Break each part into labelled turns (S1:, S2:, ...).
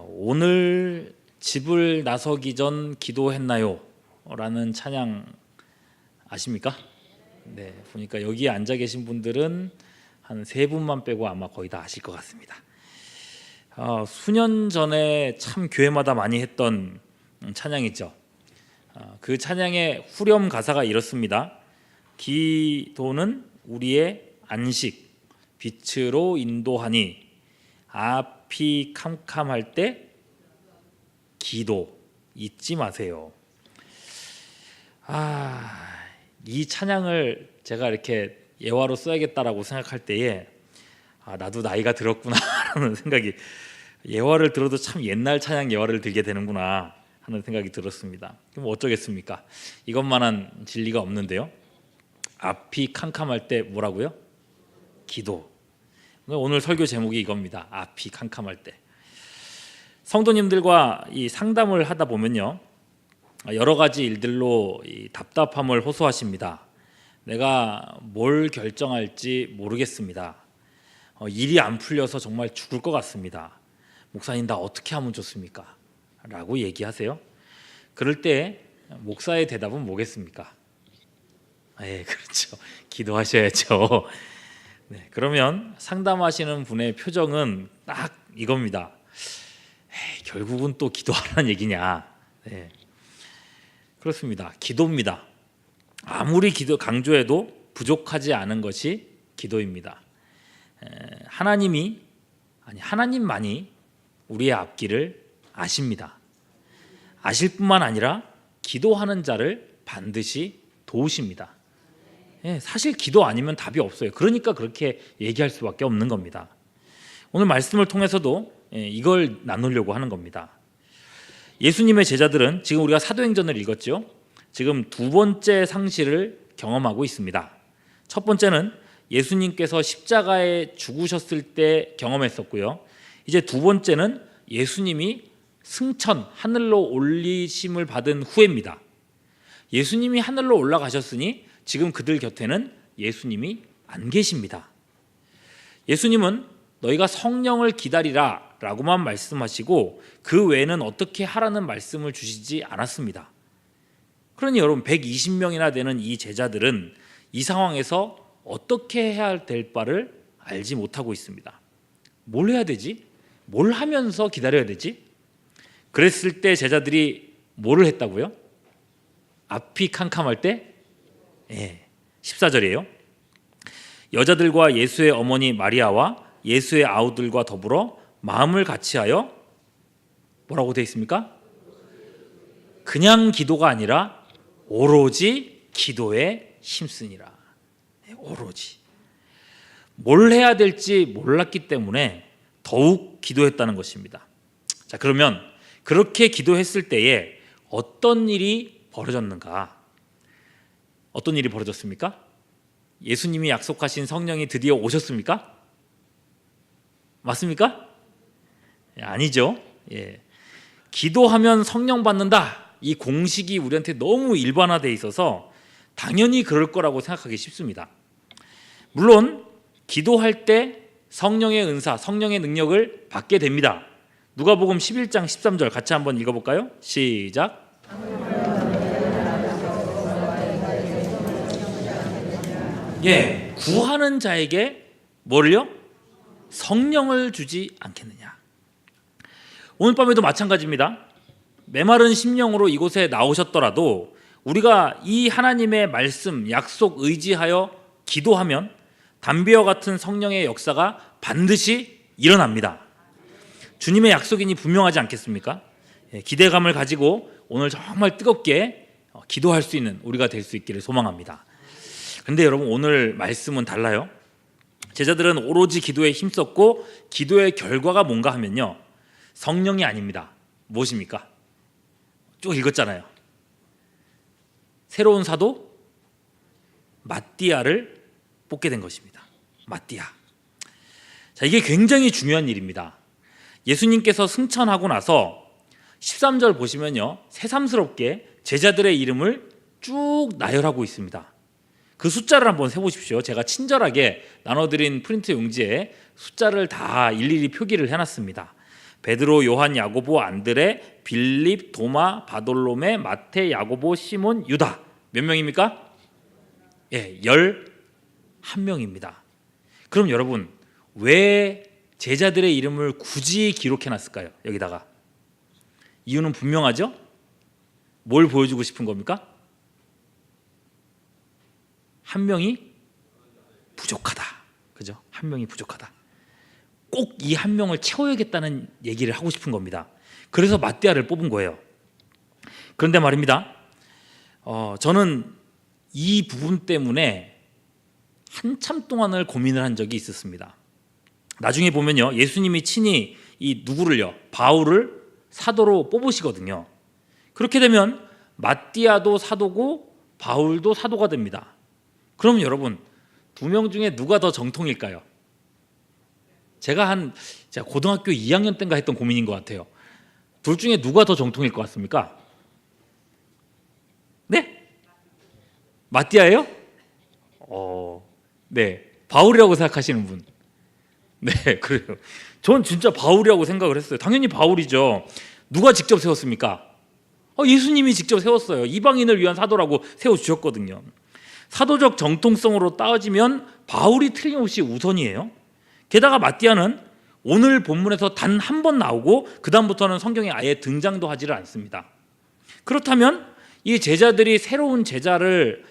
S1: 오늘 집을 나서기 전 기도했나요? 라는 찬양 아십니까? 네, 보니까 여기 앉아 계신 분들은 한 세 분만 빼고 아마 거의 다 아실 것 같습니다. 수년 전에 참 교회마다 많이 했던 찬양이죠. 그 찬양의 후렴 가사가 이렇습니다. 기도는 우리의 안식, 빛으로 인도하니 앞이 캄캄할 때 기도 잊지 마세요. 이 찬양을 제가 이렇게 예화로 써야겠다라고 생각할 때에 나도 나이가 들었구나라는 생각이, 예화를 들어도 참 옛날 찬양 예화를 들게 되는구나 하는 생각이 들었습니다. 그럼 어쩌겠습니까? 이것만한 진리가 없는데요. 앞이 캄캄할 때 뭐라고요? 기도. 오늘 설교 제목이 이겁니다. 앞이 캄캄할 때. 성도님들과 이 상담을 하다 보면요, 여러 가지 일들로 이 답답함을 호소하십니다. 내가 뭘 결정할지 모르겠습니다. 일이 안 풀려서 정말 죽을 것 같습니다. 목사님, 나 어떻게 하면 좋습니까? 라고 얘기하세요. 그럴 때 목사의 대답은 뭐겠습니까? 그렇죠. 기도하셔야죠. 네, 그러면 상담하시는 분의 표정은 딱 이겁니다. 결국은 또 기도하라는 얘기냐? 네, 그렇습니다. 기도입니다. 아무리 기도 강조해도 부족하지 않은 것이 기도입니다. 하나님만이 우리의 앞길을 아십니다. 아실 뿐만 아니라 기도하는 자를 반드시 도우십니다. 사실 기도 아니면 답이 없어요. 그러니까 그렇게 얘기할 수밖에 없는 겁니다. 오늘 말씀을 통해서도 이걸 나누려고 하는 겁니다. 예수님의 제자들은, 지금 우리가 사도행전을 읽었죠. 지금 두 번째 상실을 경험하고 있습니다. 첫 번째는 예수님께서 십자가에 죽으셨을 때 경험했었고요. 이제 두 번째는 예수님이 승천, 하늘로 올리심을 받은 후입니다. 예수님이 하늘로 올라가셨으니 지금 그들 곁에는 예수님이 안 계십니다. 예수님은 너희가 성령을 기다리라 라고만 말씀하시고 그 외에는 어떻게 하라는 말씀을 주시지 않았습니다. 그러니 여러분, 120명이나 되는 이 제자들은 이 상황에서 어떻게 해야 될 바를 알지 못하고 있습니다. 뭘 해야 되지? 뭘 하면서 기다려야 되지? 그랬을 때 제자들이 뭐를 했다고요? 앞이 캄캄할 때? 14절이에요. 여자들과 예수의 어머니 마리아와 예수의 아우들과 더불어 마음을 같이하여 뭐라고 되어 있습니까? 그냥 기도가 아니라 오로지 기도에 힘쓰니라. 오로지. 뭘 해야 될지 몰랐기 때문에 더욱 기도했다는 것입니다. 자, 그러면 그렇게 기도했을 때에 어떤 일이 벌어졌는가? 어떤 일이 벌어졌습니까? 예수님이 약속하신 성령이 드디어 오셨습니까? 맞습니까? 아니죠. 기도하면 성령 받는다, 이 공식이 우리한테 너무 일반화되어 있어서 당연히 그럴 거라고 생각하기 쉽습니다. 물론 기도할 때 성령의 은사, 성령의 능력을 받게 됩니다. 누가복음 11장 13절 같이 한번 읽어볼까요? 시작. 구하는 자에게 뭐를요? 성령을 주지 않겠느냐. 오늘 밤에도 마찬가지입니다. 메마른 심령으로 이곳에 나오셨더라도 우리가 이 하나님의 말씀, 약속 의지하여 기도하면 담비와 같은 성령의 역사가 반드시 일어납니다. 주님의 약속이니 분명하지 않겠습니까? 기대감을 가지고 오늘 정말 뜨겁게 기도할 수 있는 우리가 될 수 있기를 소망합니다. 그런데 여러분, 오늘 말씀은 달라요. 제자들은 오로지 기도에 힘썼고 기도의 결과가 뭔가 하면요, 성령이 아닙니다. 무엇입니까? 쭉 읽었잖아요. 새로운 사도 마띠아를 뽑게 된 것입니다. 마띠아. 자, 이게 굉장히 중요한 일입니다. 예수님께서 승천하고 나서 13절 보시면요, 새삼스럽게 제자들의 이름을 쭉 나열하고 있습니다. 그 숫자를 한번 세보십시오. 제가 친절하게 나눠드린 프린트 용지에 숫자를 다 일일이 표기를 해놨습니다. 베드로, 요한, 야고보, 안드레, 빌립, 도마, 바돌로메, 마태, 야고보, 시몬, 유다. 몇 명입니까? 예, 11명입니다. 그럼 여러분, 왜 제자들의 이름을 굳이 기록해 놨을까요? 여기다가. 이유는 분명하죠? 뭘 보여주고 싶은 겁니까? 한 명이 부족하다. 그죠? 한 명이 부족하다. 꼭 이 한 명을 채워야겠다는 얘기를 하고 싶은 겁니다. 그래서 마띠아를 뽑은 거예요. 그런데 말입니다. 저는 이 부분 때문에 한참 동안을 고민을 한 적이 있었습니다. 나중에 보면요, 예수님이 친히 이 누구를요, 바울을 사도로 뽑으시거든요. 그렇게 되면 마띠아도 사도고 바울도 사도가 됩니다. 그럼 여러분, 두 명 중에 누가 더 정통일까요? 제가 고등학교 2학년 때인가 했던 고민인 것 같아요. 둘 중에 누가 더 정통일 것 같습니까? 네? 마띠아예요? 네, 바울이라고 생각하시는 분. 네, 그래요. 전 진짜 바울이라고 생각을 했어요. 당연히 바울이죠. 누가 직접 세웠습니까? 예수님이 직접 세웠어요. 이방인을 위한 사도라고 세워주셨거든요. 사도적 정통성으로 따지면 바울이 틀림없이 우선이에요. 게다가 마띠아는 오늘 본문에서 단 한 번 나오고 그 다음부터는 성경에 아예 등장도 하지를 않습니다. 그렇다면 이 제자들이 새로운 사도를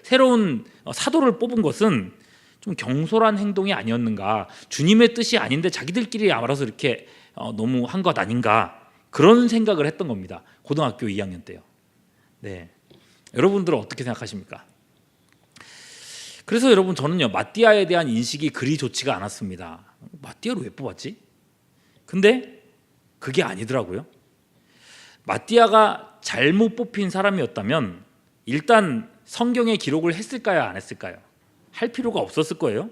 S1: 뽑은 것은 좀 경솔한 행동이 아니었는가, 주님의 뜻이 아닌데 자기들끼리 알아서 이렇게 너무 한 것 아닌가, 그런 생각을 했던 겁니다. 고등학교 2학년 때요. 네, 여러분들은 어떻게 생각하십니까? 그래서 여러분, 저는요, 마띠아에 대한 인식이 그리 좋지가 않았습니다. 마띠아를 왜 뽑았지? 근데 그게 아니더라고요. 마띠아가 잘못 뽑힌 사람이었다면 일단 성경에 기록을 했을까요, 안 했을까요? 할 필요가 없었을 거예요.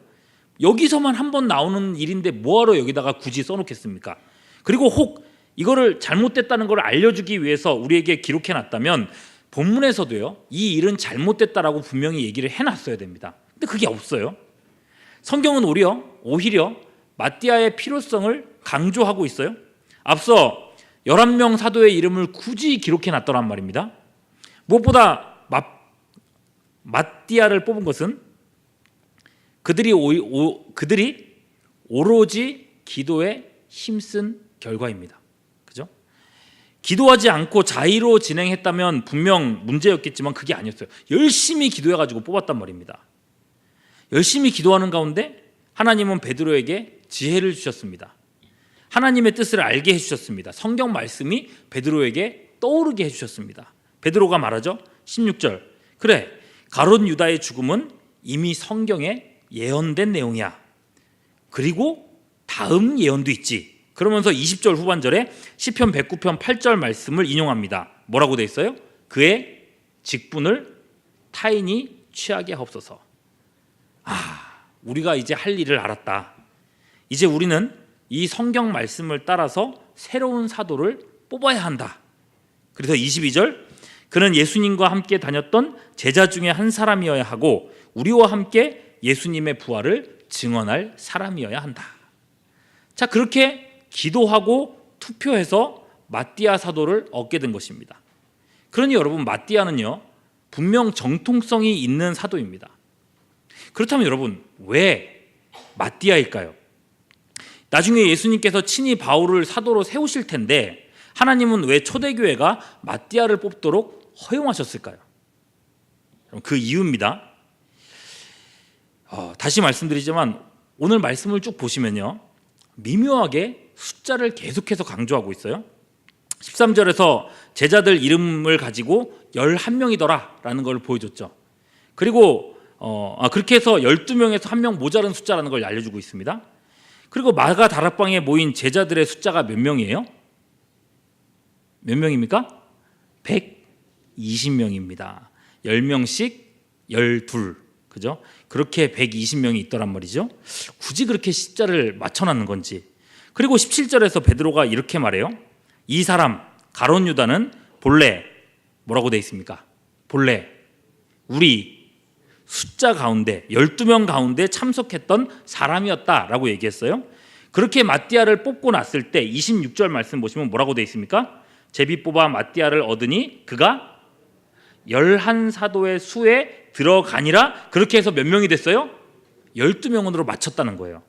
S1: 여기서만 한 번 나오는 일인데 뭐하러 여기다가 굳이 써놓겠습니까? 그리고 혹 이거를 잘못됐다는 걸 알려주기 위해서 우리에게 기록해놨다면 본문에서도요, 이 일은 잘못됐다라고 분명히 얘기를 해놨어야 됩니다. 근데 그게 없어요. 성경은 오히려 마띠아의 필요성을 강조하고 있어요. 앞서 11명 사도의 이름을 굳이 기록해놨더란 말입니다. 무엇보다 마띠아를 뽑은 것은 그들이 오로지 기도에 힘쓴 결과입니다. 그죠? 기도하지 않고 자의로 진행했다면 분명 문제였겠지만 그게 아니었어요. 열심히 기도해가지고 뽑았단 말입니다. 열심히 기도하는 가운데 하나님은 베드로에게 지혜를 주셨습니다. 하나님의 뜻을 알게 해주셨습니다. 성경 말씀이 베드로에게 떠오르게 해주셨습니다. 베드로가 말하죠. 16절, 그래, 가룟 유다의 죽음은 이미 성경에 예언된 내용이야. 그리고 다음 예언도 있지. 그러면서 20절 후반절에 시편 109편 8절 말씀을 인용합니다. 뭐라고 돼 있어요? 그의 직분을 타인이 취하게 하옵소서. 우리가 이제 할 일을 알았다. 이제 우리는 이 성경 말씀을 따라서 새로운 사도를 뽑아야 한다. 그래서 22절, 그는 예수님과 함께 다녔던 제자 중에 한 사람이어야 하고 우리와 함께 예수님의 부활을 증언할 사람이어야 한다. 자, 그렇게 기도하고 투표해서 마띠아 사도를 얻게 된 것입니다. 그러니 여러분, 마띠아는요, 분명 정통성이 있는 사도입니다. 그렇다면 여러분, 왜 마띠아일까요? 나중에 예수님께서 친히 바울을 사도로 세우실 텐데 하나님은 왜 초대교회가 마띠아를 뽑도록 허용하셨을까요? 그 이유입니다. 다시 말씀드리지만 오늘 말씀을 쭉 보시면요, 미묘하게 숫자를 계속해서 강조하고 있어요. 13절에서 제자들 이름을 가지고 11명이더라 라는 걸 보여줬죠. 그리고 그렇게 해서 12명에서 1명 모자른 숫자라는 걸 알려주고 있습니다. 그리고 마가 다락방에 모인 제자들의 숫자가 몇 명이에요? 몇 명입니까? 120명입니다. 10명씩 12, 그죠? 그렇게 120명이 있더란 말이죠. 굳이 그렇게 숫자를 맞춰놨는 건지. 그리고 17절에서 베드로가 이렇게 말해요. 이 사람 가룟 유다는 본래 뭐라고 돼 있습니까? 본래 우리 숫자 가운데 12명 가운데 참석했던 사람이었다라고 얘기했어요. 그렇게 마띠아를 뽑고 났을 때 26절 말씀 보시면 뭐라고 되어 있습니까? 제비 뽑아 마띠아를 얻으니 그가 11사도의 수에 들어가니라. 그렇게 해서 몇 명이 됐어요? 12명으로 맞췄다는 거예요.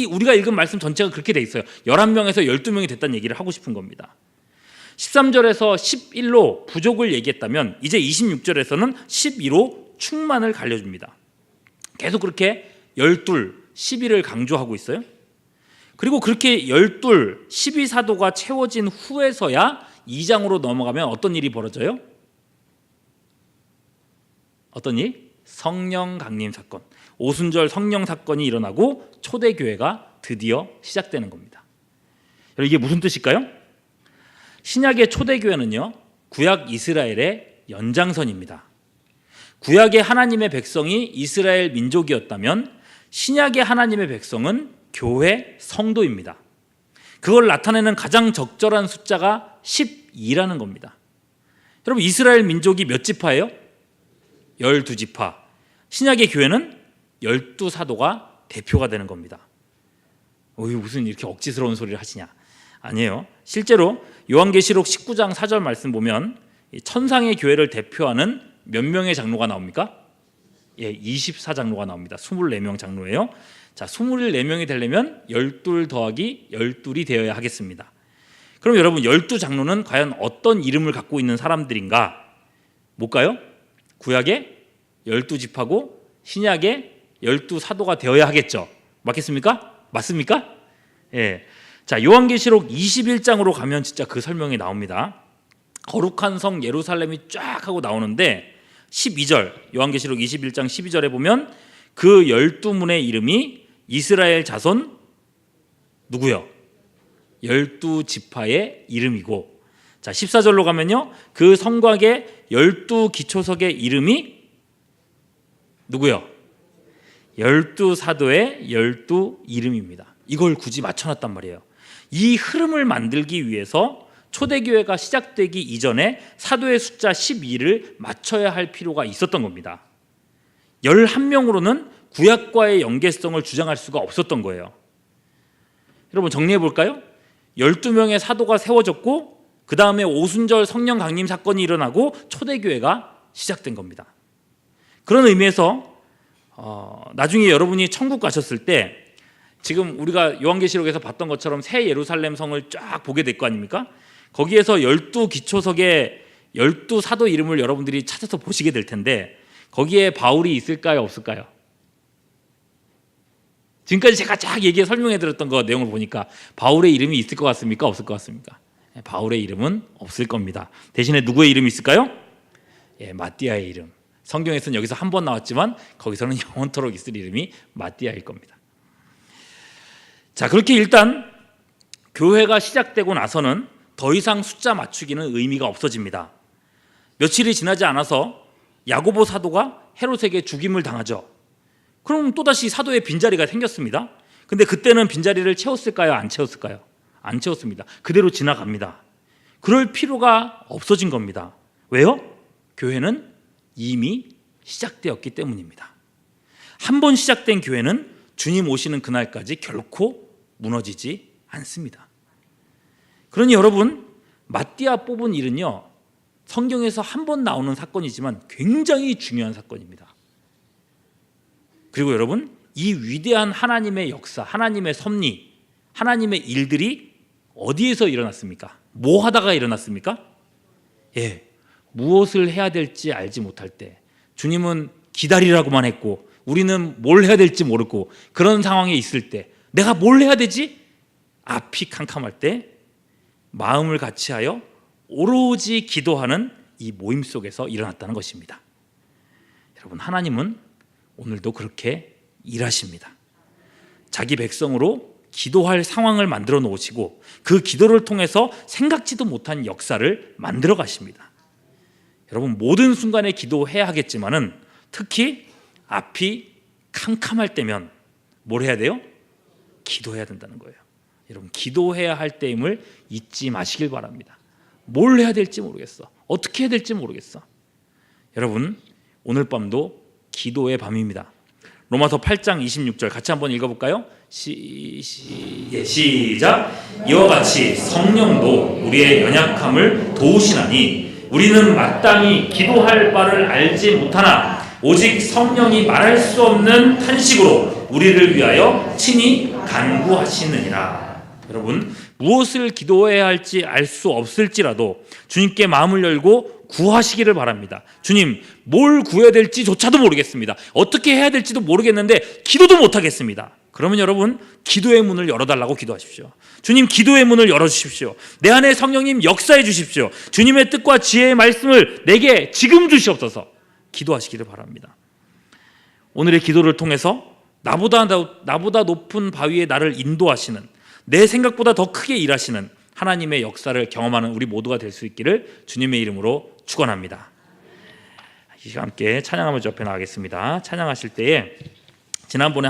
S1: 우리가 읽은 말씀 전체가 그렇게 돼 있어요. 11명에서 12명이 됐다는 얘기를 하고 싶은 겁니다. 13절에서 11로 부족을 얘기했다면 이제 26절에서는 12로 충만을 갈려줍니다. 계속 그렇게 12, 11을 강조하고 있어요. 그리고 그렇게 12, 12사도가 채워진 후에서야 2장으로 넘어가면 어떤 일이 벌어져요? 어떤 일? 성령 강림 사건, 오순절 성령 사건이 일어나고 초대교회가 드디어 시작되는 겁니다. 여러분, 이게 무슨 뜻일까요? 신약의 초대교회는요, 구약 이스라엘의 연장선입니다. 구약의 하나님의 백성이 이스라엘 민족이었다면 신약의 하나님의 백성은 교회 성도입니다. 그걸 나타내는 가장 적절한 숫자가 12라는 겁니다. 여러분, 이스라엘 민족이 몇 지파예요? 12지파. 신약의 교회는 12사도가 대표가 되는 겁니다. 무슨 이렇게 억지스러운 소리를 하시냐? 아니에요. 실제로 요한계시록 19장 4절 말씀 보면 천상의 교회를 대표하는 몇 명의 장로가 나옵니까? 24장로가 나옵니다. 24명 장로예요. 자, 24명이 되려면 12 더하기 12이 되어야 하겠습니다. 그럼 여러분, 12장로는 과연 어떤 이름을 갖고 있는 사람들인가? 뭘까요? 구약의 12지파고 신약의 12사도가 되어야 하겠죠. 맞겠습니까? 맞습니까? 예. 자, 요한계시록 21장으로 가면 진짜 그 설명이 나옵니다. 거룩한 성 예루살렘이 쫙 하고 나오는데 12절, 요한계시록 21장 12절에 보면 그 12문의 이름이 이스라엘 자손 누구요? 12지파의 이름이고, 자, 14절로 가면요, 그 성곽의 12기초석의 이름이 누구요? 12사도의 12 이름입니다. 이걸 굳이 맞춰놨단 말이에요. 이 흐름을 만들기 위해서 초대교회가 시작되기 이전에 사도의 숫자 12를 맞춰야 할 필요가 있었던 겁니다. 11명으로는 구약과의 연계성을 주장할 수가 없었던 거예요. 여러분, 정리해 볼까요? 12명의 사도가 세워졌고 그 다음에 오순절 성령 강림 사건이 일어나고 초대교회가 시작된 겁니다. 그런 의미에서 나중에 여러분이 천국 가셨을 때 지금 우리가 요한계시록에서 봤던 것처럼 새 예루살렘 성을 쫙 보게 될 거 아닙니까? 거기에서 12기초석의 12사도 이름을 여러분들이 찾아서 보시게 될 텐데 거기에 바울이 있을까요? 없을까요? 지금까지 제가 쫙 설명해 드렸던 거 내용을 보니까 바울의 이름이 있을 것 같습니까? 없을 것 같습니까? 바울의 이름은 없을 겁니다. 대신에 누구의 이름이 있을까요? 마띠아의 이름. 성경에서는 여기서 한 번 나왔지만 거기서는 영원토록 있을 이름이 마띠아일 겁니다. 자, 그렇게 일단 교회가 시작되고 나서는 더 이상 숫자 맞추기는 의미가 없어집니다. 며칠이 지나지 않아서 야고보 사도가 헤롯에게 죽임을 당하죠. 그럼 또다시 사도의 빈자리가 생겼습니다. 근데 그때는 빈자리를 채웠을까요? 안 채웠을까요? 안 채웠습니다. 그대로 지나갑니다. 그럴 필요가 없어진 겁니다. 왜요? 교회는 이미 시작되었기 때문입니다. 한 번 시작된 교회는 주님 오시는 그날까지 결코 무너지지 않습니다. 그러니 여러분, 마띠아 뽑은 일은요, 성경에서 한 번 나오는 사건이지만 굉장히 중요한 사건입니다. 그리고 여러분, 이 위대한 하나님의 역사, 하나님의 섭리, 하나님의 일들이 어디에서 일어났습니까? 뭐 하다가 일어났습니까? 무엇을 해야 될지 알지 못할 때, 주님은 기다리라고만 했고 우리는 뭘 해야 될지 모르고 그런 상황에 있을 때, 내가 뭘 해야 되지? 앞이 캄캄할 때 마음을 같이하여 오로지 기도하는 이 모임 속에서 일어났다는 것입니다. 여러분, 하나님은 오늘도 그렇게 일하십니다. 자기 백성으로 기도할 상황을 만들어 놓으시고 그 기도를 통해서 생각지도 못한 역사를 만들어 가십니다. 여러분, 모든 순간에 기도해야 하겠지만은 특히 앞이 캄캄할 때면 뭘 해야 돼요? 기도해야 된다는 거예요. 여러분, 기도해야 할 때임을 잊지 마시길 바랍니다. 뭘 해야 될지 모르겠어. 어떻게 해야 될지 모르겠어. 여러분, 오늘 밤도 기도의 밤입니다. 로마서 8장 26절 같이 한번 읽어볼까요? 시작. 이와 같이 성령도 우리의 연약함을 도우시나니 우리는 마땅히 기도할 바를 알지 못하나 오직 성령이 말할 수 없는 탄식으로 우리를 위하여 친히 간구하시느니라. 여러분, 무엇을 기도해야 할지 알 수 없을지라도 주님께 마음을 열고 구하시기를 바랍니다. 주님, 뭘 구해야 될지조차도 모르겠습니다. 어떻게 해야 될지도 모르겠는데 기도도 못하겠습니다. 그러면 여러분, 기도의 문을 열어달라고 기도하십시오. 주님, 기도의 문을 열어주십시오. 내 안에 성령님 역사해 주십시오. 주님의 뜻과 지혜의 말씀을 내게 지금 주시옵소서. 기도하시기를 바랍니다. 오늘의 기도를 통해서 나보다 높은 바위에 나를 인도하시는, 내 생각보다 더 크게 일하시는 하나님의 역사를 경험하는 우리 모두가 될 수 있기를 주님의 이름으로 축원합니다. 이 시간 함께 찬양하면서 옆에 나가겠습니다. 찬양하실 때에 지난번에